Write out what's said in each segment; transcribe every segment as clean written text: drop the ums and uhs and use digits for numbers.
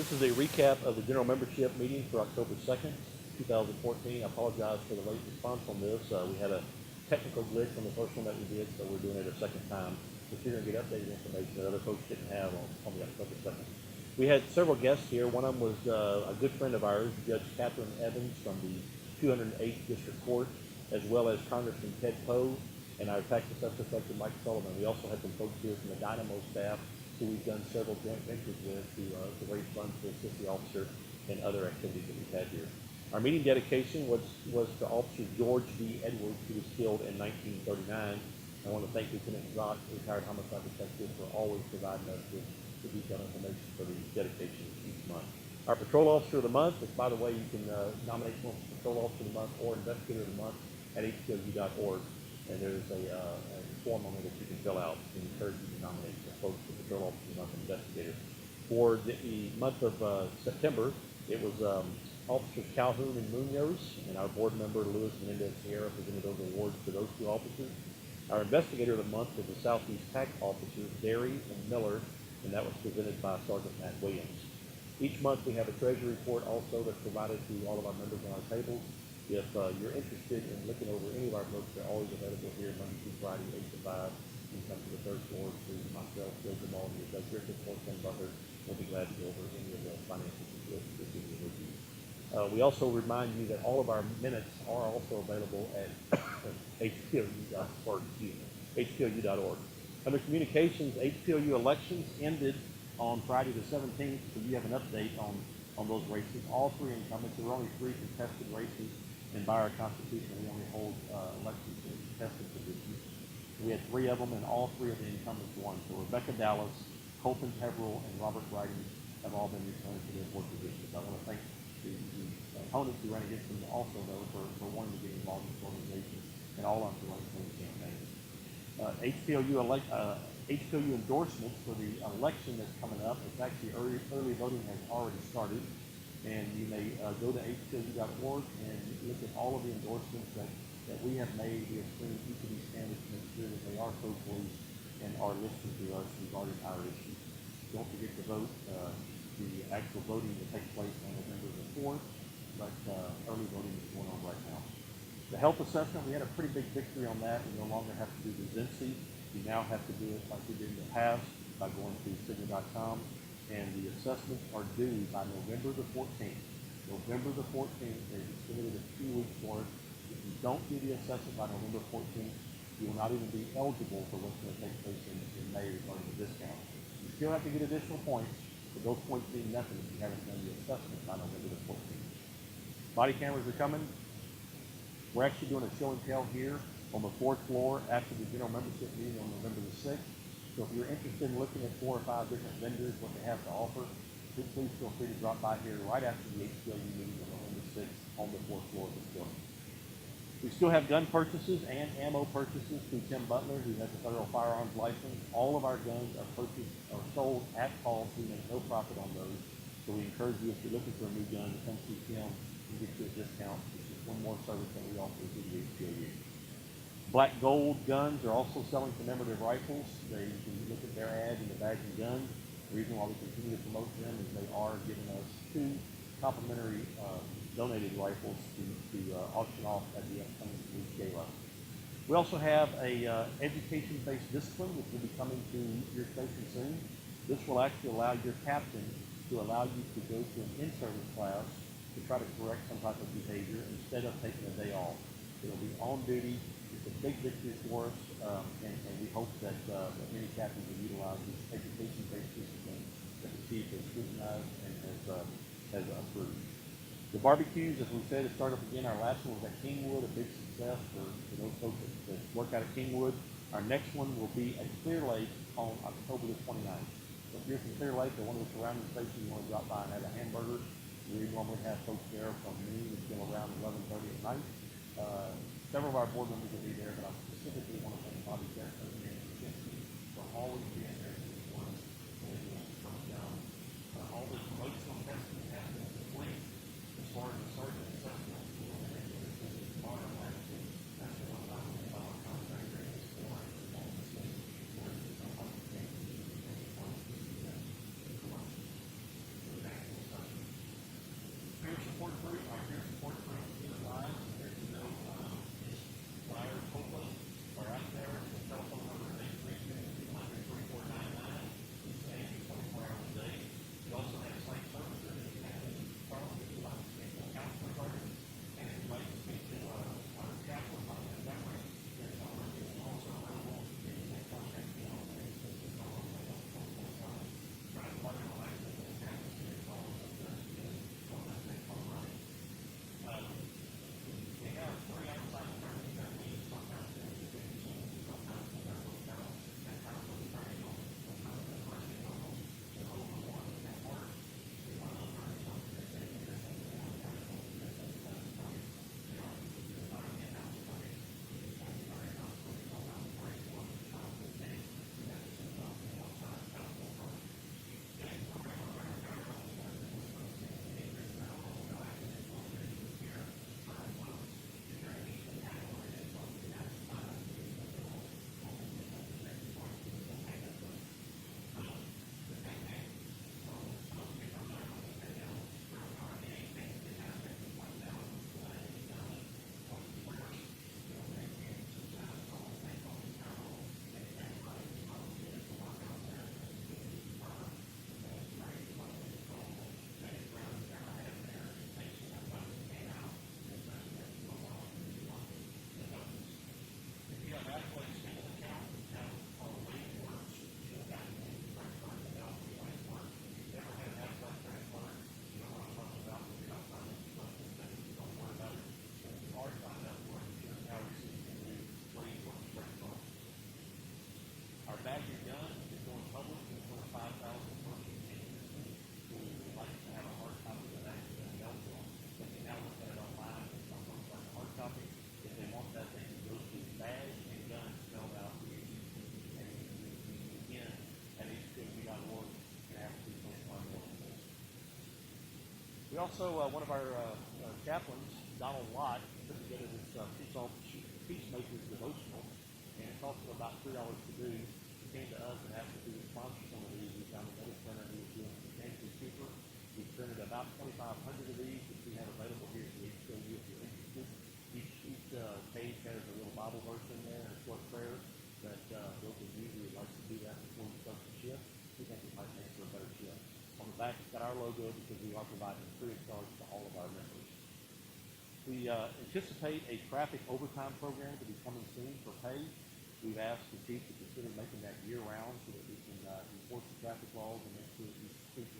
This is a recap of the general membership meeting for October 2nd, 2014. I apologize for the late response on this. We had a technical glitch on the first one that we did, so we're doing it a second time. But you're going to get updated information that other folks didn't have on the October 2nd. We had several guests here. One of them was a good friend of ours, Judge Catherine Evans from the 208th District Court, as well as Congressman Ted Poe and our tax assessor, Mike Sullivan. We also had some folks here from the Dynamo staff who we've done several joint ventures with to raise funds to assist the officer and other activities that we've had here. Our meeting dedication was to Officer George D. Edwards, who was killed in 1939. I want to thank Lieutenant Zott, retired homicide detective, for always providing us with detailed information for the dedication each month. Our Patrol Officer of the Month, which, by the way, you can nominate one for Patrol Officer of the Month or Investigator of the Month at hplu.org, and there's a form on there that you can fill out to encourage you to nominate the folks for Patrol Officer of the Month and Investigator. For the month of September, it was Officers Calhoun and Munoz, and our board member, Luis Menendez Sierra, presented those awards to those two officers. Our Investigator of the Month was the Southeast Tax Officers, Derry and Miller, and that was presented by Sergeant Matt Williams. Each month we have a treasury report also that's provided to all of our members on our tables. If you're interested in looking over any of our books, they're always available here Monday through Friday, 8 to 5. You can come to the third floor to myself, Bill Jamal, and Doug Griffith, or Ken Butler. We'll be glad to go over any of the financial situations with you. We also remind you that all of our minutes are also available at hplu.org. Under communications, HPLU elections ended on Friday the 17th, so you have an update on those races. All three incumbents. There were only 3 contested races, and by our Constitution, we only hold elections in contested positions. We had 3 of them, and all 3 of the incumbents won. So Rebecca Dallas, Colton Peverill, and Robert Writing have all been returned to their board positions. I want to thank the opponents who ran against them also, though, for wanting to get involved in this organization, and all of them for running the campaign. HPLU endorsements for the election that's coming up. It's actually early voting has already started, and you may go to hplu.org and look at all of the endorsements that we have made. We have screened each of these candidates to make sure that they are socially and are listening to us regarding our issues. Don't forget to vote. The actual voting will take place on November the 4th, but early voting is going on right now. The health assessment, we had a pretty big victory on that. We no longer have to do the Zinsi. You now have to do it like we did in the past by going to Cigna.com, and the assessments are due by November the 14th. November the 14th, they've extended it a few weeks for us. If you don't do the assessment by November 14th, you will not even be eligible for what's going to take place in May regarding the discount. You still have to get additional points, but those points mean nothing if you haven't done the assessment by November the 14th. Body cameras are coming. We're actually doing a show and tell here on the 4th floor after the general membership meeting on November the 6th. So if you're interested in looking at 4 or 5 different vendors, what they have to offer, please feel free to drop by here right after the HPLU meeting on November 6th on the 4th floor of this building. We still have gun purchases and ammo purchases through Tim Butler, who has a federal firearms license. All of our guns are purchased or sold at cost. We make no profit on those. So we encourage you, if you're looking for a new gun, to come see Tim and get you a discount. This is one more service that we offer through the HPLU. Black Gold guns are also selling commemorative rifles. You can look at their ad in the Bags and Guns. The reason why we continue to promote them is they are giving us 2 complimentary donated rifles to auction off at the upcoming Blue Gala. We also have a education-based discipline, which will be coming to your station soon. This will actually allow your captain to allow you to go to an in-service class to try to correct some type of behavior instead of taking a day off. It'll be on duty. It's a big victory for us, and we hope that many captains will utilize this education-based discipline that the chief has scrutinized and has approved. The barbecues, as we said, to start up again. Our last one was at Kingwood, a big success for those folks that work out at Kingwood. Our next one will be at Clear Lake on October the 29th. So if you're from Clear Lake or one of the surrounding stations, you want to drop by and have a hamburger, we normally have folks there from noon until around 11:30 at night. Several of our board members will be there, but I specifically want to thank Bobby Jackson for always being there to support us. All the promotional testing has been complete as far as the sergeant assessment. We also, one of our chaplains, Donald Lott, put together this Peacemakers devotional, and it cost him about $3 to do. He came to us and asked if we would sponsor some of these. We found another printer who was doing substantially cheaper. We printed about 2,500 of these, which we have available here to each of you if you're interested. Each page has a little Bible verse in there and a short prayer that those of you who would like to do that before you start the shift, we think it might make for a better shift. On the back, it's got our logo because we are providing free of charge to all of our members. We anticipate a traffic overtime program to be coming soon for pay. We've asked the chief to consider making that year-round so that we can enforce the traffic laws and make sure that these streets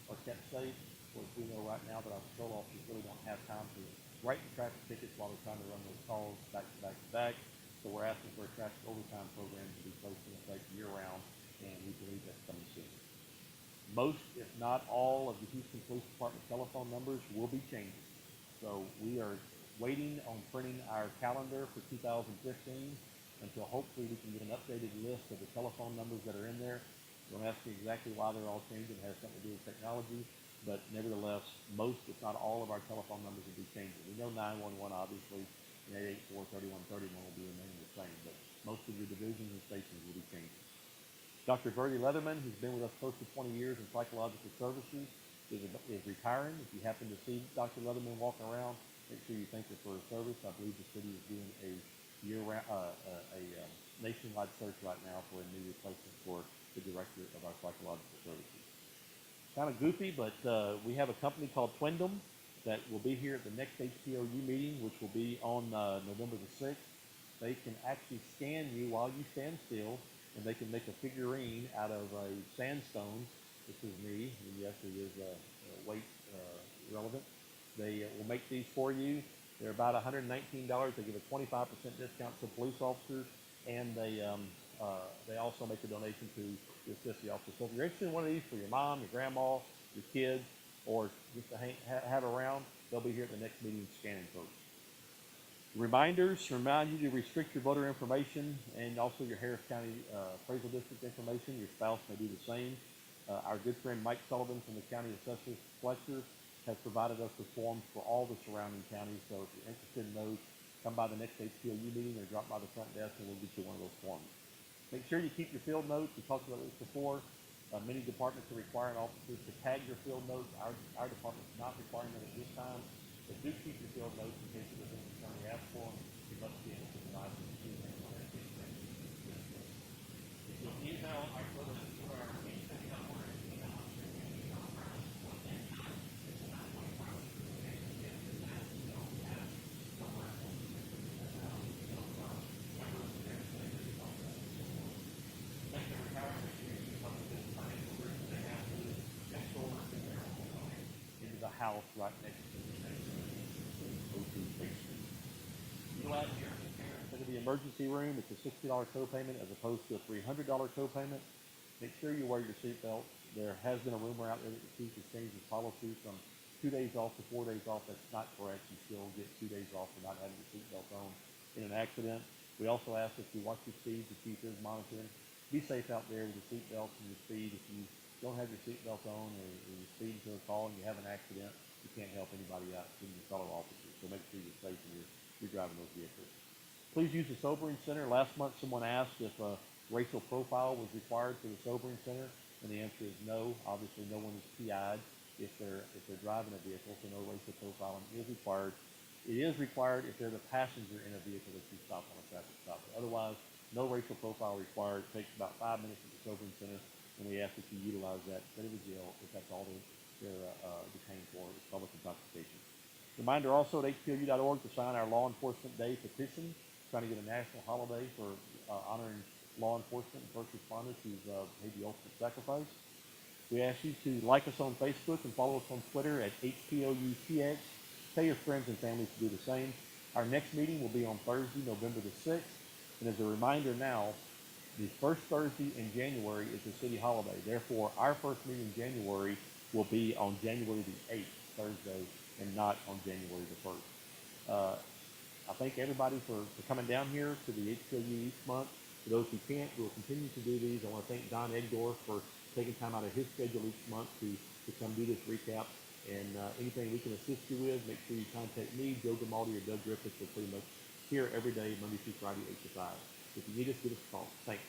are kept safe. Of course, we know right now that our patrol officers really don't have time to write the traffic tickets while they're trying to run those calls back to back to back. So we're asking for a traffic overtime program to be placed in effect year-round, and we believe that's coming soon. Most, if not all, of the Houston Police Department telephone numbers will be changing. So we are waiting on printing our calendar for 2015 until hopefully we can get an updated list of the telephone numbers that are in there. Don't ask me exactly why they're all changing. It has something to do with technology. But nevertheless, most, if not all, of our telephone numbers will be changing. We know 911, obviously, and 884-3131 will be remaining the same. But most of your divisions and stations will be changing. Dr. Bertie Leatherman, who's been with us close to 20 years in psychological services, is retiring. If you happen to see Dr. Leatherman walking around, make sure you thank her for her service. I believe the city is doing a nationwide search right now for a new replacement for the director of our psychological services. Kind of goofy, but we have a company called Twindom that will be here at the next HPOU meeting, which will be on November the 6th. They can actually scan you while you stand still, and they can make a figurine out of a sandstone. This is me, and yes, it is weight relevant. They will make these for you. They're about $119. They give a 25% discount to police officers, and they also make a donation to assist the officers. So if you're interested in one of these for your mom, your grandma, your kids, or just to have around, they'll be here at the next meeting scanning folks. Reminders remind you to restrict your voter information and also your Harris County appraisal district information. Your spouse may do the same. Our good friend Mike Sullivan from the County Assessor's Collector has provided us with forms for all the surrounding counties. So if you're interested in those, come by the next HPOU meeting or drop by the front desk and we'll get you one of those forms. Make sure you keep your field notes. We talked about this before. Many departments are requiring officers to tag your field notes. Our department is not requiring that at this time. do keep your field notes in case there's any concern you ask for them. You must be able to provide them to them. If you'll email our photos to our into the house right next to the O2 station. Utilize instead of the emergency room, it's a $60 copayment as opposed to a $300 copayment. Make sure you wear your seatbelt. There has been a rumor out there that the chief has changed his policy from 2 days off to 4 days off. That's not correct. You still get 2 days off for not having your seatbelt on in an accident. We also ask that you watch your speed. The chief is monitoring. Be safe out there with your seatbelt and your speed. If you don't have your seatbelt on or you're speeding to a call and you have an accident, you can't help anybody out, including your fellow officers. So make sure you're safe when you're driving those vehicles. Please use the sobering center. Last month, someone asked if a racial profile was required for the sobering center, and the answer is no. Obviously, no one is PI'd if they're driving a vehicle, so no racial profiling is required. It is required if they're the passenger in a vehicle that you stop on a traffic stop. Otherwise, no racial profile required. It takes about 5 minutes at the sobering center, and we ask that you utilize that instead of a jail if that's all they're detained for is public intoxication. Reminder also at hpou.org to sign our Law Enforcement Day petition, trying to get a national holiday for honoring law enforcement and first responders who've paid the ultimate sacrifice. We ask you to like us on Facebook and follow us on Twitter at HPOUTX. Tell your friends and family to do the same. Our next meeting will be on Thursday, November the 6th. And as a reminder now, the first Thursday in January is a city holiday. Therefore, our first meeting in January will be on January the 8th, Thursday, and not on January the 1st. I thank everybody for coming down here to the HPOU each month. For those who can't, we'll continue to do these. I want to thank Don Egdorf for taking time out of his schedule each month to come do this recap. And anything we can assist you with, make sure you contact me, Joe Grimaldi, or Doug Griffiths. We're pretty much here every day, Monday through Friday, 8 to 5. If you need us, give us a call. Thanks.